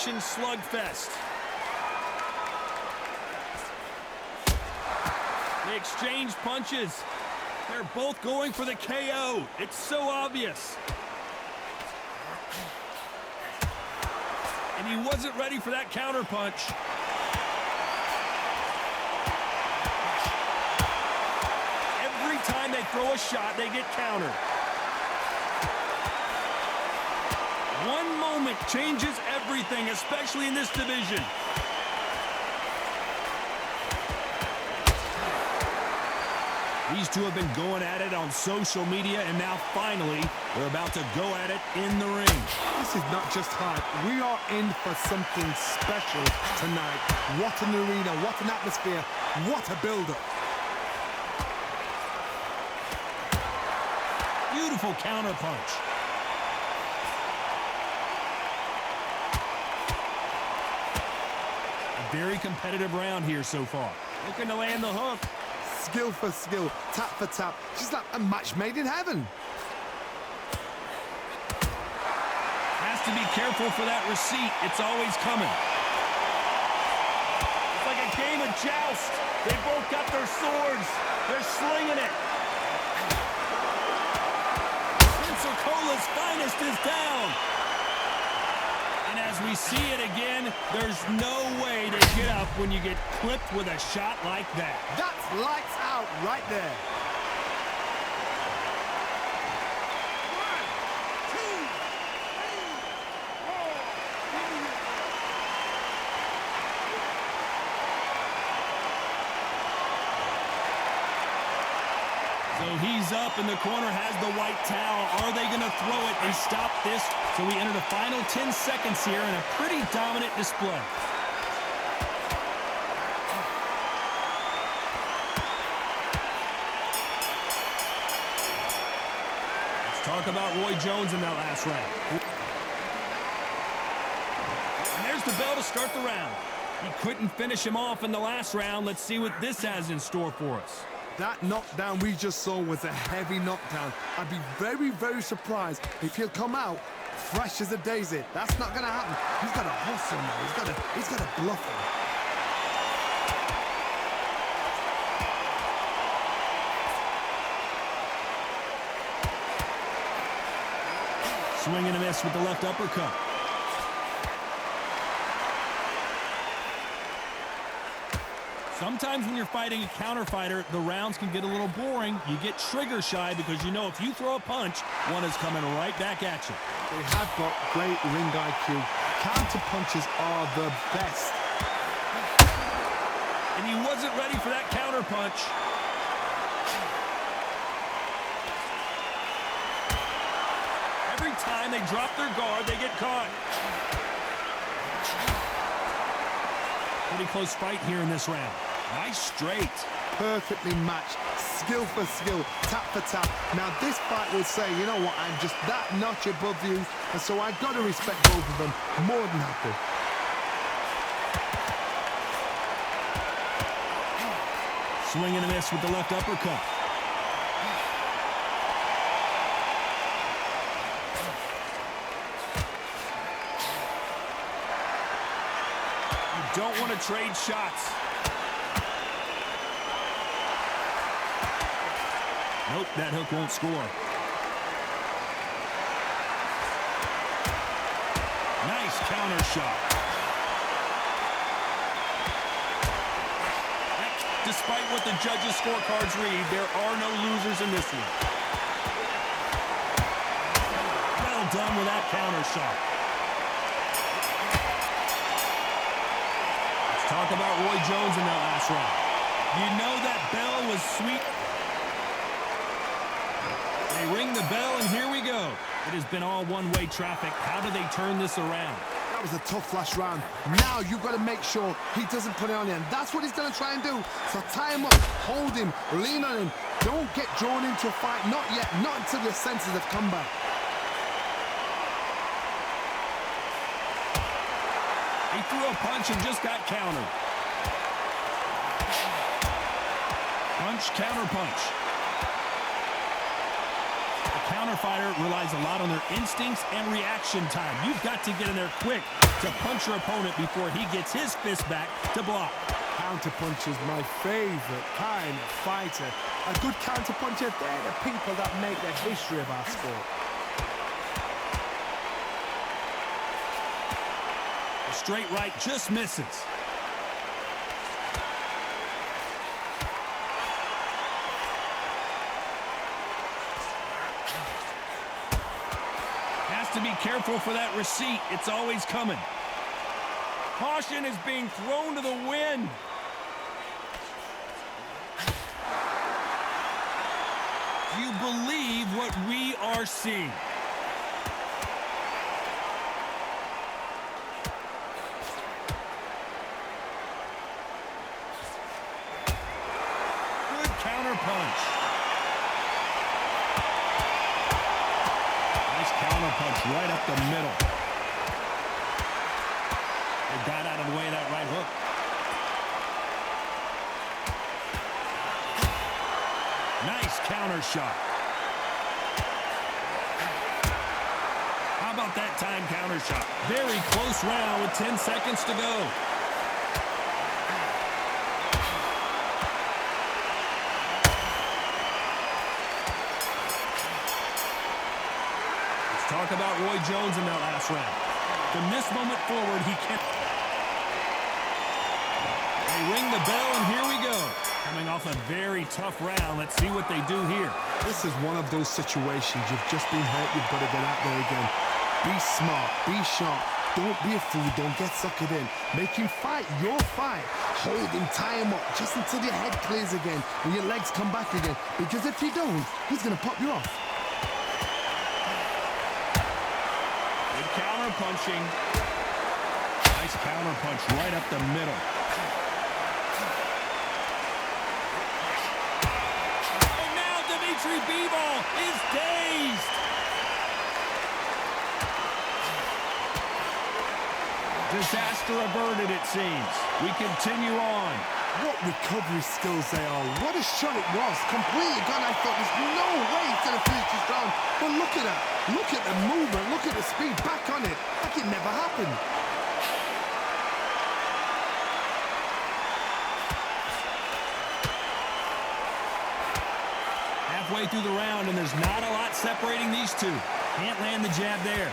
elimination slugfest. They exchange punches. They're both going for the KO. It's so obvious. And he wasn't ready for that counter punch. Every time they throw a shot, they get countered. One moment changes everything, especially in this division. These two have been going at it on social media, and now finally, they're about to go at it in the ring. This is not just hype. We are in for something special tonight. What an arena, what an atmosphere, what a build-up. Beautiful counter punch. A very competitive round here so far. Looking to land the hook. Skill for skill, tap for tap. Just like a match made in heaven. Has to be careful for that receipt. It's always coming. It's like a game of joust. They both got their swords. They're slinging it. Pensacola's finest is down. And as we see it again, there's no way to get up when you get clipped with a shot like that. That's lights out right there. So he's up, and the corner has the white towel. Are they going to throw it and stop this? So we enter the final 10 seconds here in a pretty dominant display. Let's talk about Roy Jones in that last round. And there's the bell to start the round. He couldn't finish him off in the last round. Let's see what this has in store for us. That knockdown we just saw was a heavy knockdown. I'd be very, very surprised if he'll come out fresh as a daisy. That's not going to happen. He's got to hustle now. He's got to bluff him. Swing and a miss with the left uppercut. Sometimes when you're fighting a counter fighter, the rounds can get a little boring. You get trigger shy because you know if you throw a punch, one is coming right back at you. They have got great ring IQ. Counter punches are the best. And he wasn't ready for that counter punch. Every time they drop their guard, they get caught. Pretty close fight here in this round. Nice straight. Perfectly matched. Skill for skill. Tap for tap. Now this fight will say, you know what, I'm just that notch above you. And so I've got to respect both of them. More than happy. Swing and a miss with the left uppercut. Don't want to trade shots. Nope, that hook won't score. Nice counter shot. Despite what the judges' scorecards read, there are no losers in this one. Well done with that counter shot. Talk about Roy Jones in that last round. You know that bell was sweet. They ring the bell, and here we go. It has been all one-way traffic. How do they turn this around? That was a tough last round. Now you've got to make sure he doesn't put it on you, and that's what he's going to try and do. So tie him up, hold him, lean on him. Don't get drawn into a fight. Not yet. Not until your senses have come back. He threw a punch and just got countered. Punch, counter punch. The counter counter fighter relies a lot on their instincts and reaction time. You've got to get in there quick to punch your opponent before he gets his fist back to block. Counterpunch is my favorite kind of fighter. A good counterpuncher, they're the people that make the history of our sport. A straight right just misses. Has to be careful for that receipt. It's always coming. Caution is being thrown to the wind. Do you believe what we are seeing? Good counter punch. Nice counter punch right up the middle. They got out of the way of that right hook. Nice counter shot. How about that time counter shot? Very close round with 10 seconds to go. Let's talk about Roy Jones in that last round. From this moment forward, he can't. They ring the bell, and here we go. Coming off a very tough round. Let's see what they do here. This is one of those situations. You've just been hurt. You've got to get out there again. Be smart. Be sharp. Don't be a fool. Don't get suckered in. Make him fight your fight. Hold him. Tie him up just until your head clears again and your legs come back again. Because if you don't, he's going to pop you off. Good counter punching. Nice counter punch right up the middle. Dmitry Bivol is dazed. Disaster averted, it seems. We continue on. What recovery skills they are. What a shot it was. Completely gone. I thought there's no way he's going to finish this round. But look at that. Look at the movement. Look at the speed. Back on it. Like it never happened. Halfway through the round, and there's not a lot separating these two. Can't land the jab there.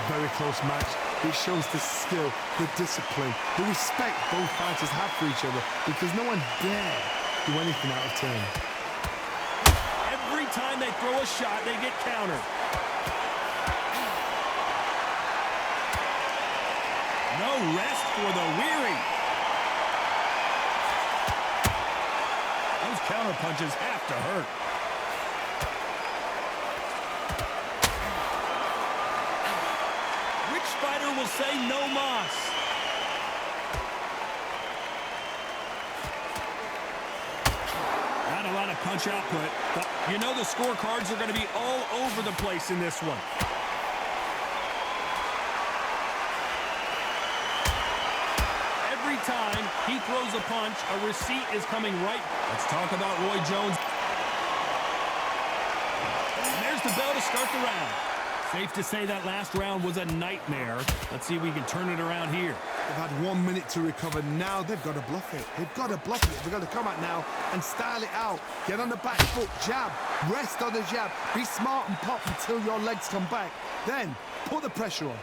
Very close match. It shows the skill, the discipline, the respect both fighters have for each other, because no one dare do anything out of turn. Every time they throw a shot, they get countered. No rest for the weary. Those counter punches have to hurt. Fighter will say no mas. Not a lot of punch output, but you know the scorecards are going to be all over the place in this one. Every time he throws a punch, a receipt is coming right. Let's talk about Roy Jones. And there's the bell to start the round. Safe to say that last round was a nightmare. Let's see if we can turn it around here. They've had 1 minute to recover. Now they've got to bluff it. They've got to bluff it. They've got to come out now and style it out. Get on the back foot, jab, rest on the jab. Be smart and pop until your legs come back. Then put the pressure on.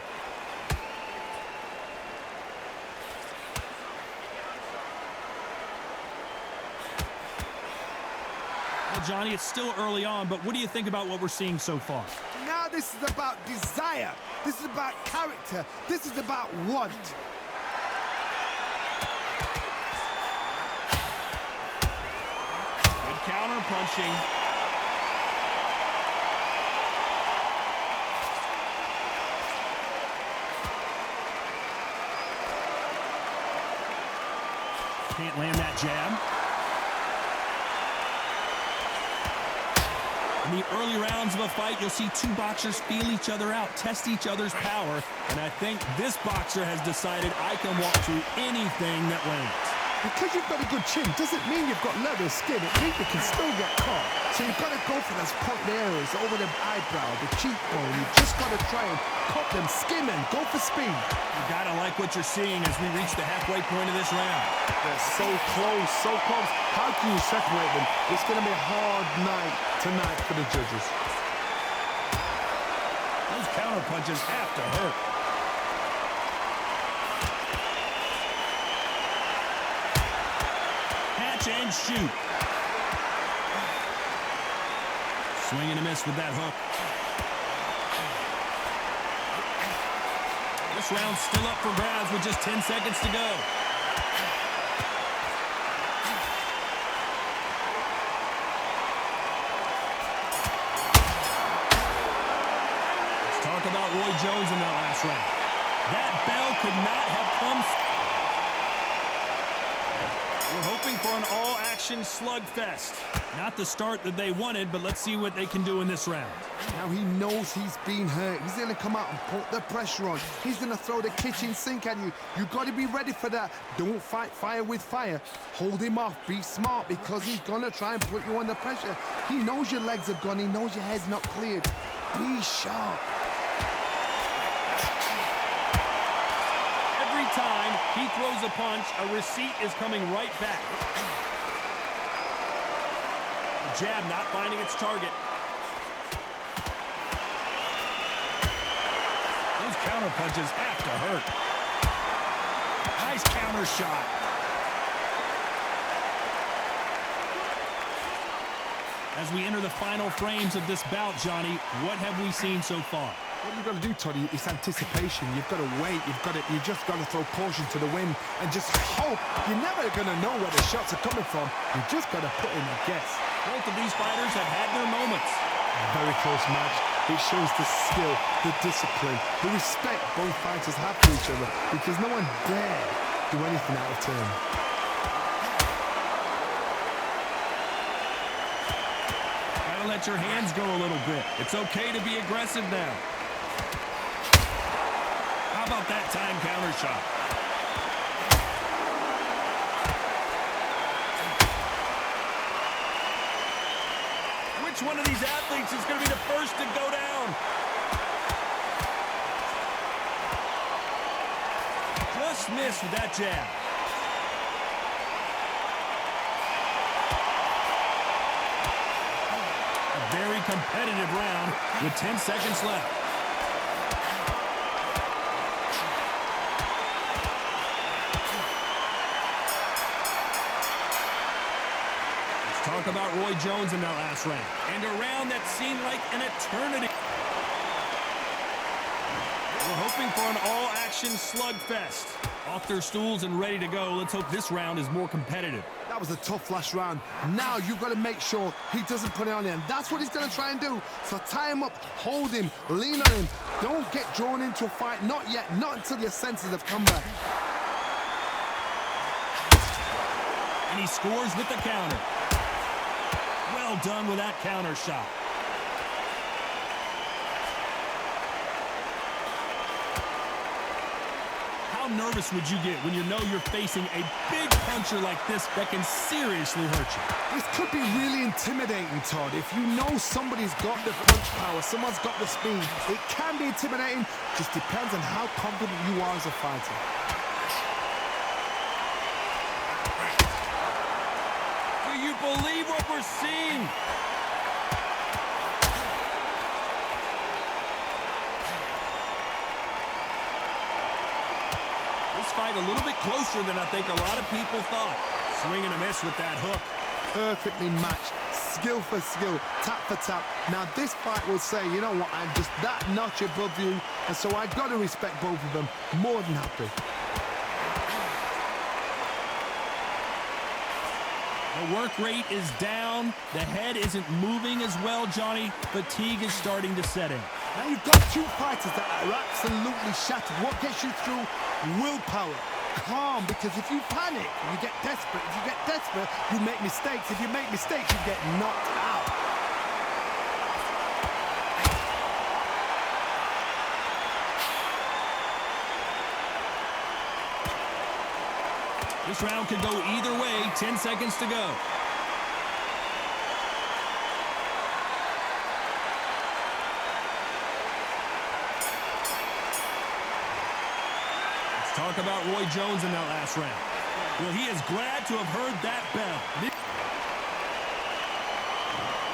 Well, Johnny, it's still early on, but what do you think about what we're seeing so far? Now this is about desire. This is about character. This is about want. Good counter punching. Can't land that jab. In the early rounds of a fight, you'll see two boxers feel each other out, test each other's power, and I think this boxer has decided I can walk through anything that lands. because you've got a good chin doesn't mean you've got leather skin. It means you can still get caught. So you've got to go for those point areas over the eyebrow, the cheekbone. You've just got to try and cut them, skim them, go for speed. You gotta like what you're seeing as we reach the halfway point of this round. They're so close, so close. How can you separate them? It's going to be a hard night tonight for the judges. Those counter punches have to hurt. Catch and shoot. Swing and a miss with that hook. This round's still up for grabs with just 10 seconds to go. Let's talk about Roy Jones in that last round. That bell could not have come. We're hoping for an all-action slugfest. Not the start that they wanted, but let's see what they can do in this round. Now he knows he's been hurt. He's going to come out and put the pressure on. He's going to throw the kitchen sink at you. You've got to be ready for that. Don't fight fire with fire. Hold him off. Be smart because he's going to try and put you under pressure. He knows your legs have gone. He knows your head's not cleared. Be sharp. Every time he throws a punch, a receipt is coming right back. The jab not finding its target. Those counter punches have to hurt. Nice counter shot. As we enter the final frames of this bout, Johnny, what have we seen so far? What you've got to do, Toddy, is anticipation. You've got to wait. You just got to throw caution to the wind and just hope. You're never going to know where the shots are coming from. You just got to put in a guess. Both of these fighters have had their moments. Very close match. It shows the skill, the discipline, the respect both fighters have for each other because no one dare do anything out of turn. Gotta let your hands go a little bit. It's okay to be aggressive now. How about that time counter shot? Which one of these athletes is going to be the first to go down? Just missed with that jab. A very competitive round with 10 seconds left. Talk about Roy Jones in that last round. And a round that seemed like an eternity. We're hoping for an all-action slugfest. Off their stools and ready to go. Let's hope this round is more competitive. That was a tough last round. Now you've got to make sure he doesn't put it on him. That's what he's going to try and do. So tie him up, hold him, lean on him. Don't get drawn into a fight. Not yet. Not until your senses have come back. And he scores with the counter. Well done with that counter shot. How nervous would you get when you know you're facing a big puncher like this that can seriously hurt you? This could be really intimidating, Todd. If you know somebody's got the punch power, someone's got the speed, it can be intimidating. Just depends on how confident you are as a fighter. Do you believe what we're seeing? This fight a little bit closer than I think a lot of people thought. Swing and a miss with that hook. Perfectly matched, skill for skill, tap for tap. Now this fight will say, you know what, I'm just that notch above you, and so I've got to respect both of them. More than happy. The work rate is down. The head isn't moving as well, Johnny. Fatigue is starting to set in. Now you've got two fighters that are absolutely shattered. What gets you through? Willpower. Calm, because if you panic, you get desperate. If you get desperate, you make mistakes. If you make mistakes, you get knocked out. This round could go either way. 10 seconds to go. Let's talk about Roy Jones in that last round. Well, he is glad to have heard that bell.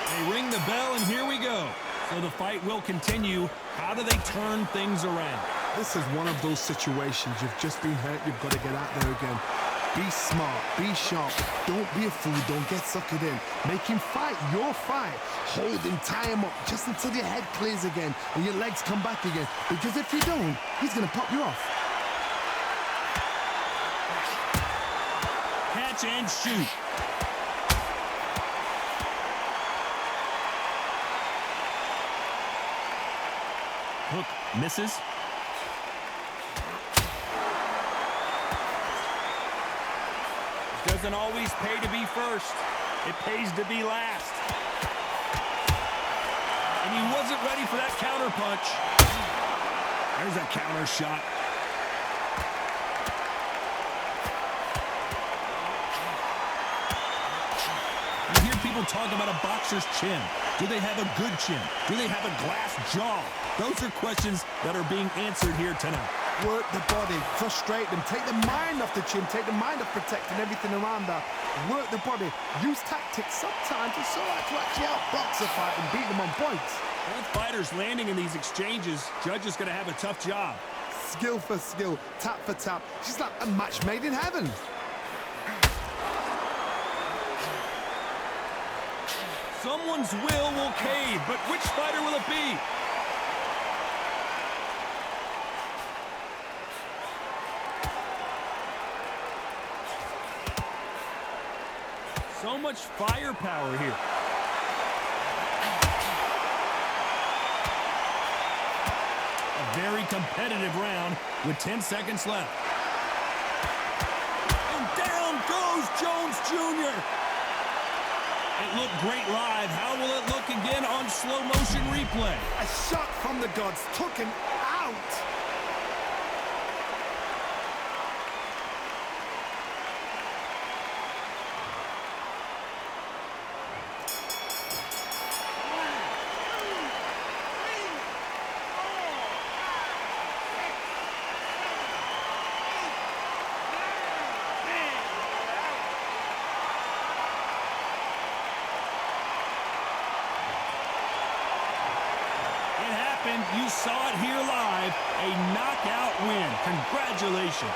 They ring the bell, and here we go. So the fight will continue. How do they turn things around? This is one of those situations. You've just been hurt. You've got to get out there again. Be smart. Be sharp. Don't be a fool. Don't get suckered in. Make him fight your fight. Hold him. Tie him up just until your head clears again and your legs come back again. Because if you don't, he's going to pop you off. Catch and shoot. Hook misses. Doesn't always pay to be first. It pays to be last. And he wasn't ready for that counter punch. There's a counter shot. You hear people talk about a boxer's chin. Do they have a good chin? Do they have a glass jaw? Those are questions that are being answered here tonight. Work the body, frustrate them, take the mind off the chin, take the mind off protecting everything around that. Work the body, use tactics sometimes to actually outbox a fight and beat them on points. Both fighters landing in these exchanges, Judge is going to have a tough job. Skill for skill, tap for tap. She's like a match made in heaven. Someone's will cave, but which fighter will it be? So much firepower here. A very competitive round with 10 seconds left. And down goes Jones Jr. It looked great live. How will it look again on slow motion replay? A shot from the gods took him out. You saw it here live, a knockout win. Congratulations.